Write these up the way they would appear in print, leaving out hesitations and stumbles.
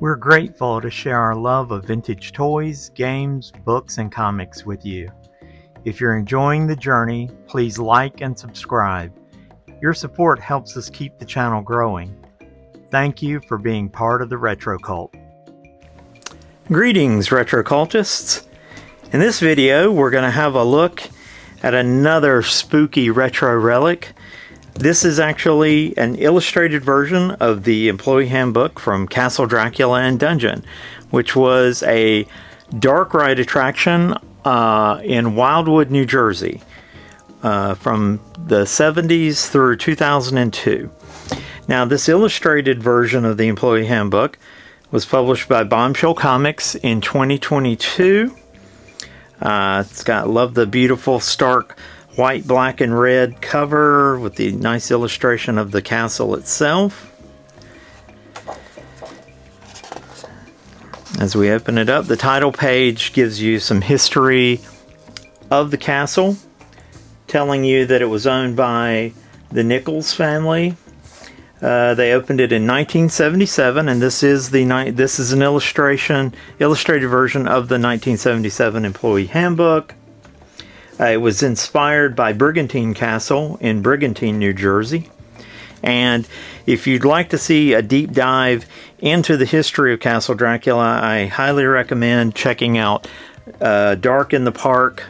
We're grateful to share our love of vintage toys, games, books, and comics with you. If you're enjoying the journey, please like and subscribe. Your support helps us keep the channel growing. Thank you for being part of the RetroCult. Greetings, RetroCultists! In this video, we're going to have a look at another spooky retro relic. This is actually an illustrated version of the Employee Handbook from Castle Dracula and Dungeon, which was a dark ride attraction in Wildwood, New Jersey, from the 70s through 2002. Now, this illustrated version of the Employee Handbook was published by Bombshell Comics in 2022. Love the beautiful stark white, black, and red cover with the nice illustration of the castle itself. As we open it up, the title page gives you some history of the castle, telling you that it was owned by the Nichols family. They opened it in 1977, and this is an illustrated version of the 1977 Employee Handbook. It was inspired by Brigantine Castle in Brigantine, New Jersey. And if you'd like to see a deep dive into the history of Castle Dracula, I highly recommend checking out Dark in the Park,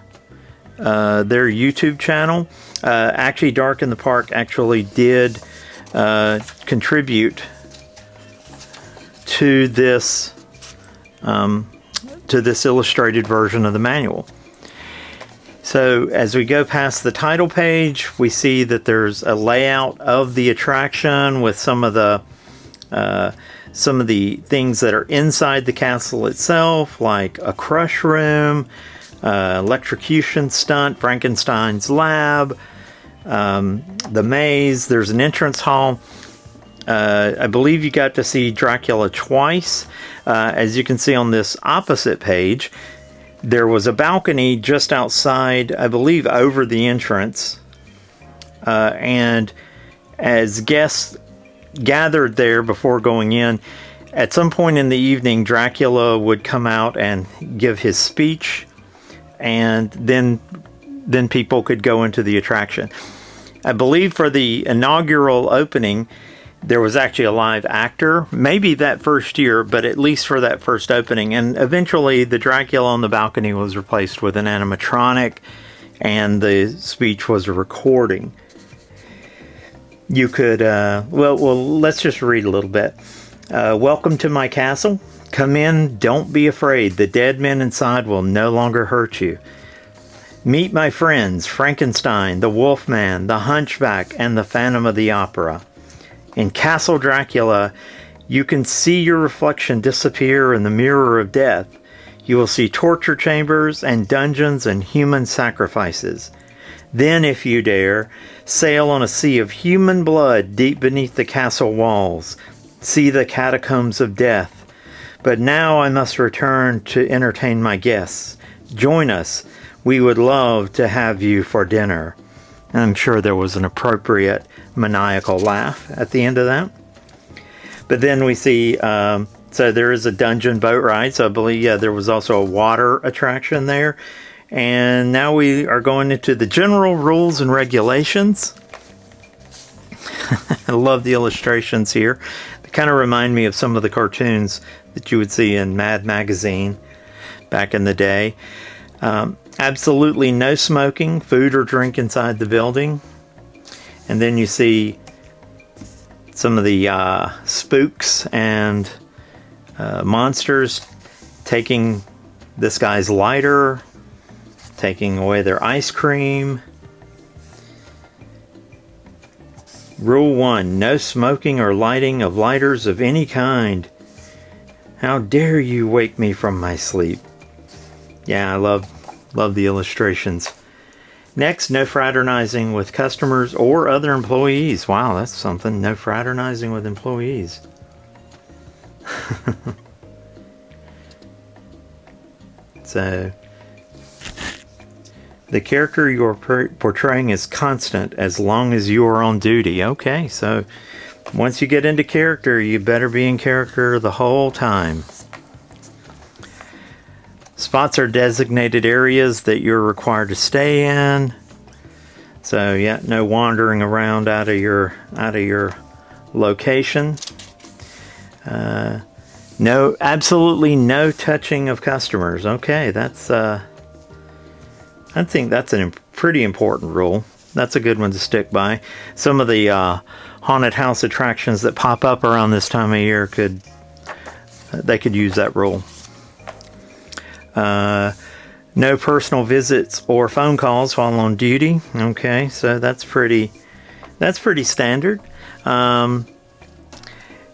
their YouTube channel. Actually, Dark in the Park actually did contribute to this illustrated version of the manual. So as we go past the title page, we see that there's a layout of the attraction with some of the things that are inside the castle itself, like a crush room, electrocution stunt, Frankenstein's lab, the maze. There's an entrance hall. I believe you got to see Dracula twice. As you can see on this opposite page, there was a balcony just outside, I believe, over the entrance. And as guests gathered there before going in, at some point in the evening, Dracula would come out and give his speech, and then people could go into the attraction. I believe for the inaugural opening, there was actually a live actor, maybe that first year, but at least for that first opening. And eventually the Dracula on the balcony was replaced with an animatronic, and the speech was a recording. You could, let's just read a little bit. Welcome to my castle. Come in, don't be afraid. The dead men inside will no longer hurt you. Meet my friends, Frankenstein, the Wolfman, the Hunchback, and the Phantom of the Opera. In Castle Dracula, you can see your reflection disappear in the mirror of death. You will see torture chambers and dungeons and human sacrifices. Then, if you dare, sail on a sea of human blood deep beneath the castle walls. See the catacombs of death. But now I must return to entertain my guests. Join us. We would love to have you for dinner. And I'm sure there was an appropriate maniacal laugh at the end of that. But then we see, so there is a dungeon boat ride. So I believe, there was also a water attraction there. And now we are going into the general rules and regulations. I love the illustrations here. They kind of remind me of some of the cartoons that you would see in Mad Magazine back in the day. Absolutely no smoking, food or drink inside the building. And then you see some of the spooks and monsters taking this guy's lighter, taking away their ice cream. Rule 1, no smoking or lighting of lighters of any kind. How dare you wake me from my sleep. Yeah, I love the illustrations. Next, no fraternizing with customers or other employees. Wow, that's something. No fraternizing with employees. So, the character you are portraying is constant as long as you are on duty. Okay, so once you get into character, you better be in character the whole time. Spots are designated areas that you're required to stay in. So yeah, no wandering around out of your location. No, absolutely no touching of customers. Okay, that's I think that's a pretty important rule. That's a good one to stick by. Some of the haunted house attractions that pop up around this time of year could use that rule. No personal visits or phone calls while on duty. Okay, so that's pretty standard.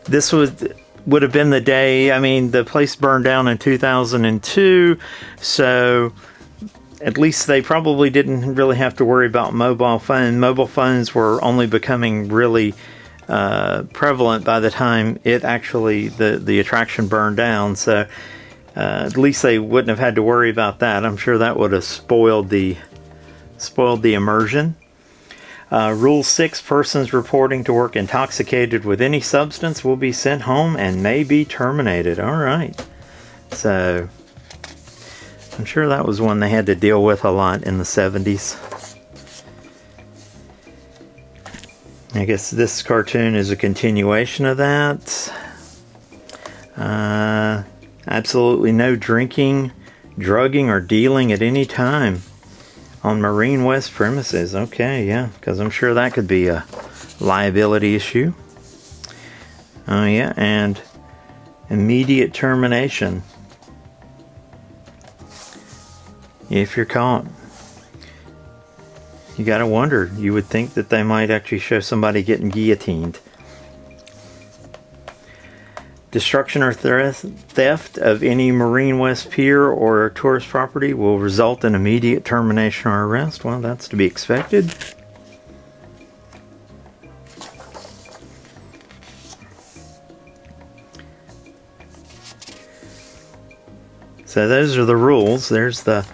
This would have been the day, I mean, the place burned down in 2002, so at least they probably didn't really have to worry about mobile phones. Mobile phones were only becoming really prevalent by the time it actually, the attraction burned down, so at least they wouldn't have had to worry about that. I'm sure that would have spoiled the immersion. Rule 6, persons reporting to work intoxicated with any substance will be sent home and may be terminated. Alright. So, I'm sure that was one they had to deal with a lot in the 70s. I guess this cartoon is a continuation of that. Absolutely no drinking, drugging, or dealing at any time on Marine West premises. Okay, yeah, because I'm sure that could be a liability issue. Oh yeah, and immediate termination if you're caught. You gotta wonder, you would think that they might actually show somebody getting guillotined. Destruction or theft of any Marine West pier or tourist property will result in immediate termination or arrest. Well, that's to be expected. So those are the rules. There's the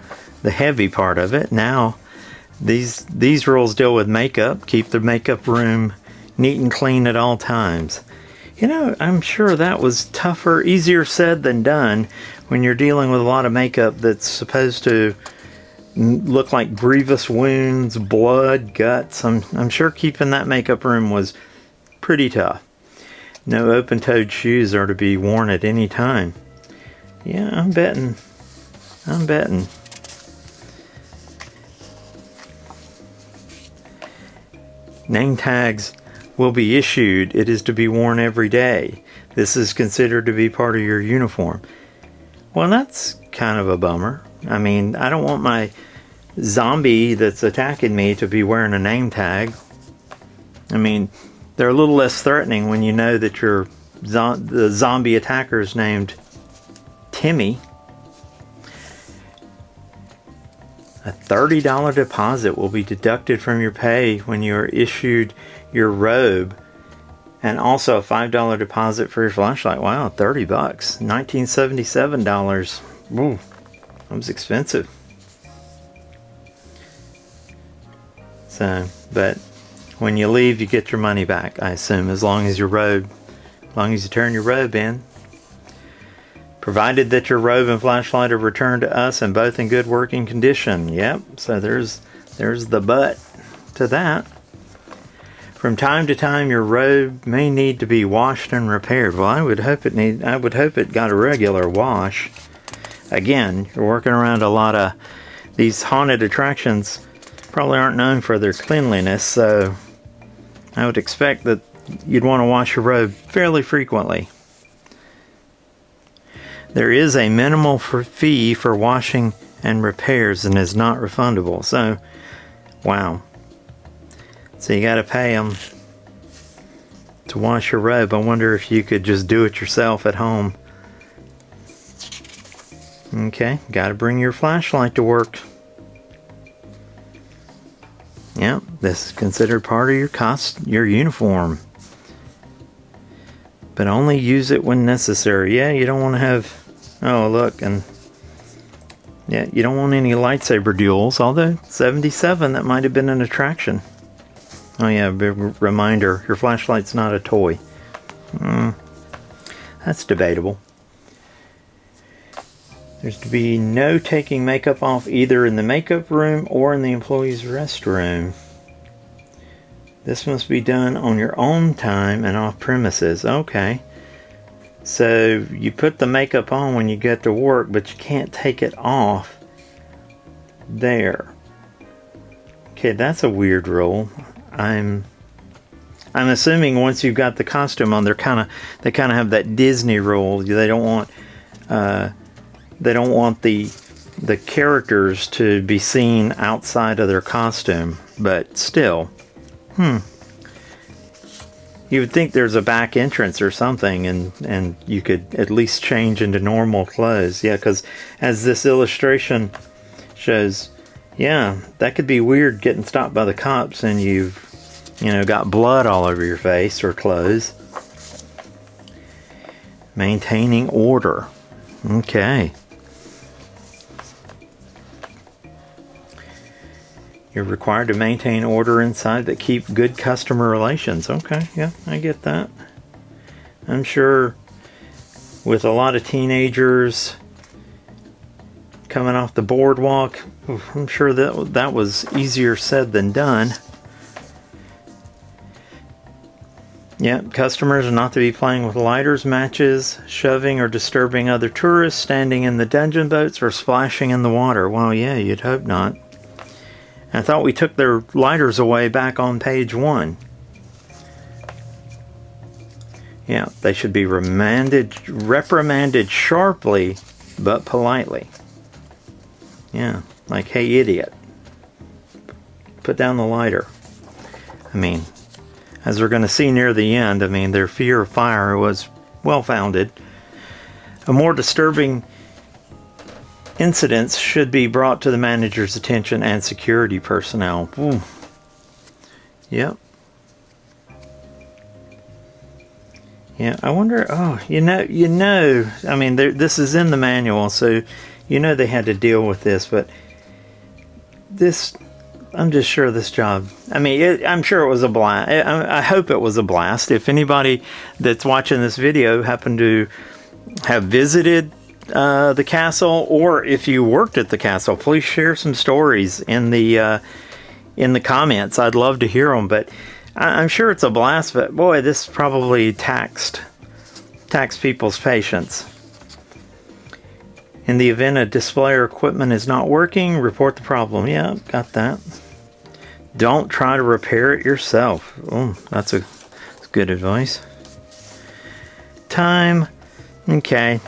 heavy part of it. Now, these rules deal with makeup. Keep the makeup room neat and clean at all times. You know, I'm sure that was tougher, easier said than done when you're dealing with a lot of makeup that's supposed to look like grievous wounds, blood, guts. I'm sure keeping that makeup room was pretty tough. No open-toed shoes are to be worn at any time. Yeah, I'm betting. Name tags will be issued. It is to be worn every day. This is considered to be part of your uniform. Well, that's kind of a bummer. I mean, I don't want my zombie that's attacking me to be wearing a name tag. I mean, they're a little less threatening when you know that the zombie attacker is named Timmy. A $30 deposit will be deducted from your pay when you are issued your robe, and also a $5 deposit for your flashlight. Wow, $30, $1977. Ooh, that was expensive. So, but when you leave, you get your money back, I assume, as long as you turn your robe in. Provided that your robe and flashlight are returned to us and both in good working condition. Yep, so there's the but to that. From time to time, your robe may need to be washed and repaired. Well, I would hope it got a regular wash. Again, you're working around a lot of these haunted attractions. Probably aren't known for their cleanliness, so I would expect that you'd want to wash your robe fairly frequently. There is a minimal fee for washing and repairs and is not refundable. So, wow. So you got to pay them to wash your robe. I wonder if you could just do it yourself at home. Okay, got to bring your flashlight to work. Yeah, this is considered part of your uniform. But only use it when necessary. Yeah, you don't want to have... Oh, look, and... Yeah, you don't want any lightsaber duels, although 77, that might have been an attraction. Oh yeah, big reminder, your flashlight's not a toy. That's debatable. There's to be no taking makeup off either in the makeup room or in the employee's restroom. This must be done on your own time and off premises. Okay. So you put the makeup on when you get to work, but you can't take it off there. Okay, that's a weird rule. I'm assuming once you've got the costume on, they kind of have that Disney rule. They don't want the characters to be seen outside of their costume, but still, you would think there's a back entrance or something, and you could at least change into normal clothes. Yeah, because as this illustration shows, yeah, that could be weird getting stopped by the cops and you've, got blood all over your face or clothes. Maintaining order. Okay. You're required to maintain order inside that keep good customer relations. Okay, yeah, I get that. I'm sure with a lot of teenagers coming off the boardwalk, I'm sure that was easier said than done. Yeah, customers are not to be playing with lighters, matches, shoving or disturbing other tourists, standing in the dungeon boats, or splashing in the water. Well, yeah, you'd hope not. I thought we took their lighters away back on page 1. Yeah, they should be reprimanded sharply, but politely. Yeah, like, hey, idiot. Put down the lighter. I mean, as we're going to see near the end, their fear of fire was well-founded. A more disturbing incidents should be brought to the manager's attention and security personnel. Ooh. Yep. Yeah, I wonder, this is in the manual, so they had to deal with this, but this, I'm just sure this job, I'm sure it was a blast. I hope it was a blast. If anybody that's watching this video happened to have visited the castle, or if you worked at the castle, please share some stories in the comments. I'd love to hear them, but I'm sure it's a blast, but boy, this probably taxed people's patience. In the event a display or equipment is not working, report the problem. Yeah, got that. Don't try to repair it yourself. Oh, that's good advice. Time. Okay.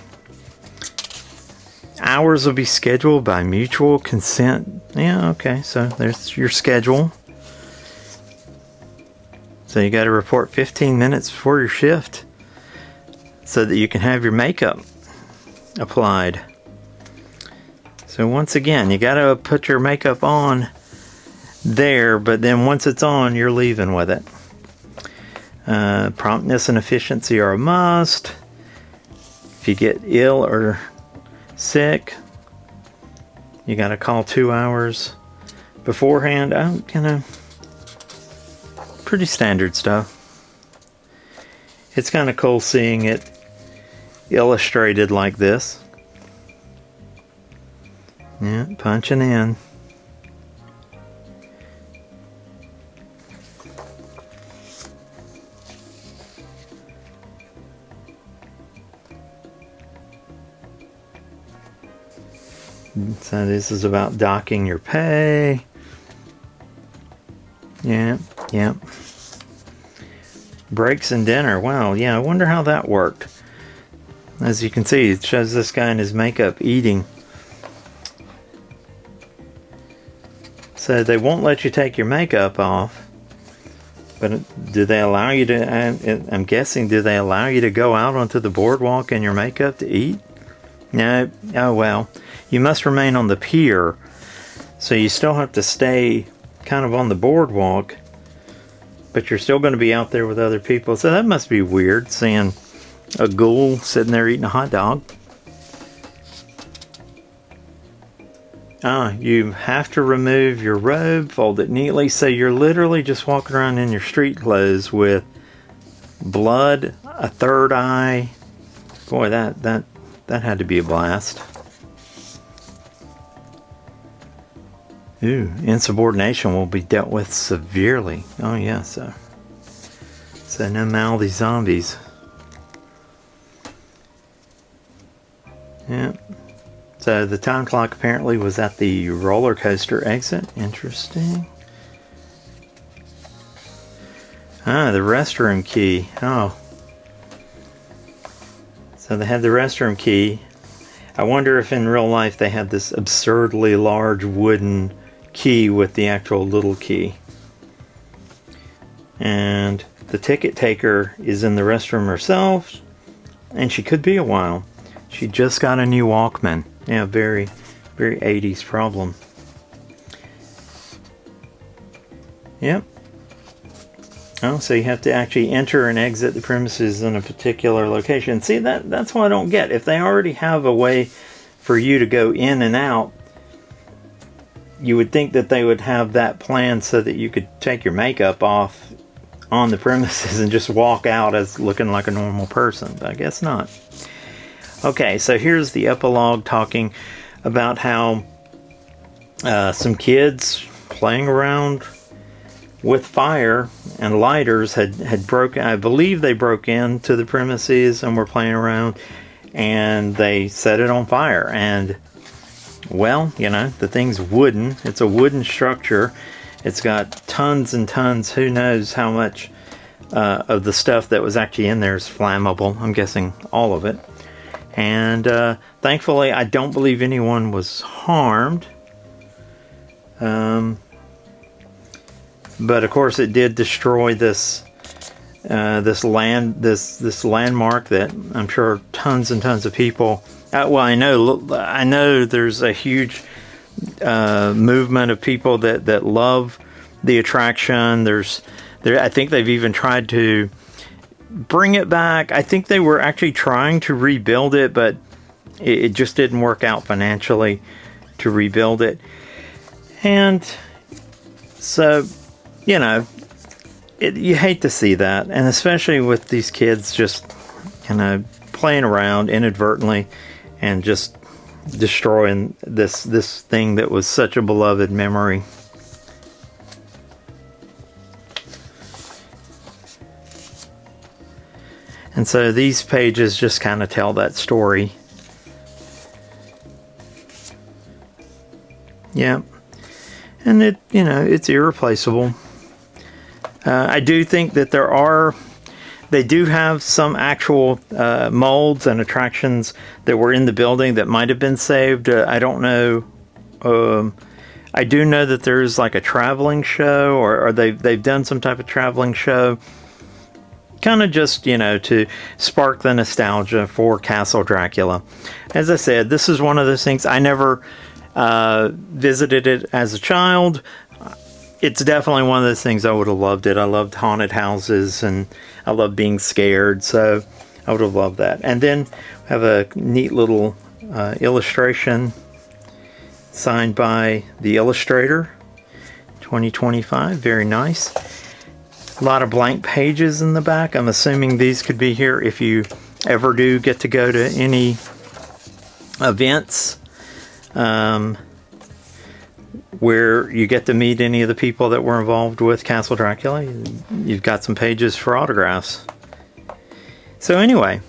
Hours will be scheduled by mutual consent. Yeah, okay, so there's your schedule. So you got to report 15 minutes before your shift so that you can have your makeup applied. So once again, you got to put your makeup on there, but then once it's on, you're leaving with it. Promptness and efficiency are a must. If you get ill or sick, you got to call 2 hours beforehand. Pretty standard stuff. It's kind of cool seeing it illustrated like this. Yeah, punching in. So this is about docking your pay. Yeah. Breaks and dinner. Wow, yeah, I wonder how that worked. As you can see, it shows this guy in his makeup eating. So they won't let you take your makeup off. But do they allow you to, I'm guessing, do they allow you to go out onto the boardwalk in your makeup to eat? No. Oh, well. You must remain on the pier. So you still have to stay kind of on the boardwalk. But you're still going to be out there with other people. So that must be weird, seeing a ghoul sitting there eating a hot dog. You have to remove your robe, fold it neatly, so you're literally just walking around in your street clothes with blood, a third eye. Boy, that had to be a blast. Ooh, insubordination will be dealt with severely. Oh yeah, so no mouthy zombies. Yeah. So the time clock apparently was at the roller coaster exit. Interesting. The restroom key. Oh. So they had the restroom key. I wonder if in real life they had this absurdly large wooden key with the actual little key. And the ticket taker is in the restroom herself, and she could be a while. She just got a new Walkman. Yeah, very, very 80s problem. Yep. Oh, so you have to actually enter and exit the premises in a particular location. See, that's what I don't get. If they already have a way for you to go in and out, you would think that they would have that planned so that you could take your makeup off on the premises and just walk out as looking like a normal person. But I guess not. Okay, so here's the epilogue talking about how some kids playing around with fire and lighters had broken. I believe they broke into the premises and were playing around, and they set it on fire. And well, you know, the thing's wooden. It's a wooden structure. It's got tons and tons. Who knows how much of the stuff that was actually in there is flammable. I'm guessing all of it. And thankfully, I don't believe anyone was harmed. But of course, it did destroy this landmark that I'm sure tons and tons of people. Well, I know there's a huge movement of people that love the attraction. I think they've even tried to bring it back. I think they were actually trying to rebuild it, but it just didn't work out financially to rebuild it. And so, you know, you hate to see that, and especially with these kids just, you know, playing around inadvertently and just destroying this thing that was such a beloved memory. And so these pages just kind of tell that story. Yeah. And it, you know, it's irreplaceable. I do think that they do have some actual molds and attractions that were in the building that might have been saved. I don't know. I do know that there's like a traveling show, or they've done some type of traveling show, kind of just, you know, to spark the nostalgia for Castle Dracula. As I said, this is one of those things. I never visited it as a child. It's definitely one of those things I would have loved it. I loved haunted houses and I love being scared, so I would have loved that. And then we have a neat little illustration signed by the illustrator, 2025. Very nice. A lot of blank pages in the back. I'm assuming these could be here if you ever do get to go to any events where you get to meet any of the people that were involved with Castle Dracula. You've got some pages for autographs. So anyway,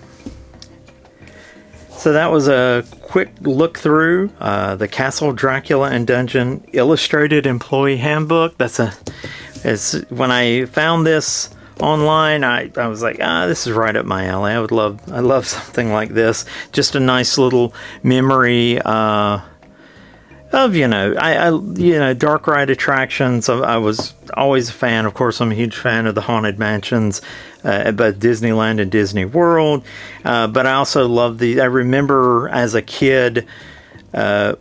so that was a quick look through the Castle Dracula and Dungeon Illustrated Employee Handbook. When I found this online, I was like, this is right up my alley. I love something like this. Just a nice little memory of, you know, dark ride attractions. I was always a fan. Of course, I'm a huge fan of the Haunted Mansions, both Disneyland and Disney World. But I also love I remember as a kid, I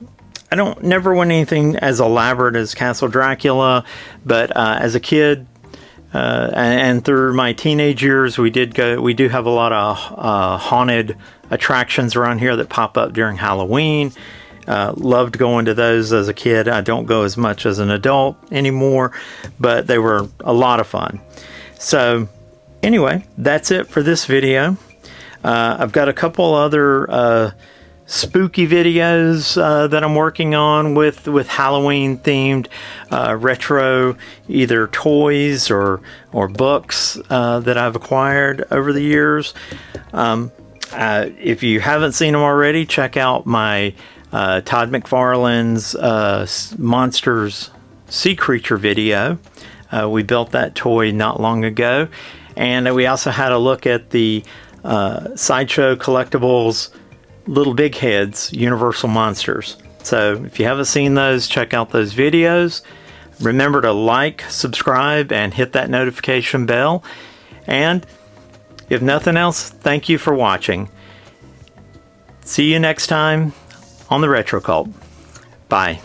never went anything as elaborate as Castle Dracula, but as a kid, and through my teenage years, we do have a lot of haunted attractions around here that pop up during Halloween. Loved going to those as a kid. I don't go as much as an adult anymore, but they were a lot of fun. So anyway, that's it for this video. I've got a couple other spooky videos that I'm working on with Halloween themed retro either toys or books that I've acquired over the years. If you haven't seen them already, check out my Todd McFarlane's Monsters Sea Creature video. We built that toy not long ago, and we also had a look at the Sideshow Collectibles Little Big Heads Universal Monsters. So if you haven't seen those, check out those videos. Remember to like, subscribe, and hit that notification bell. And if nothing else, thank you for watching. See you next time on the RetroCult. Bye.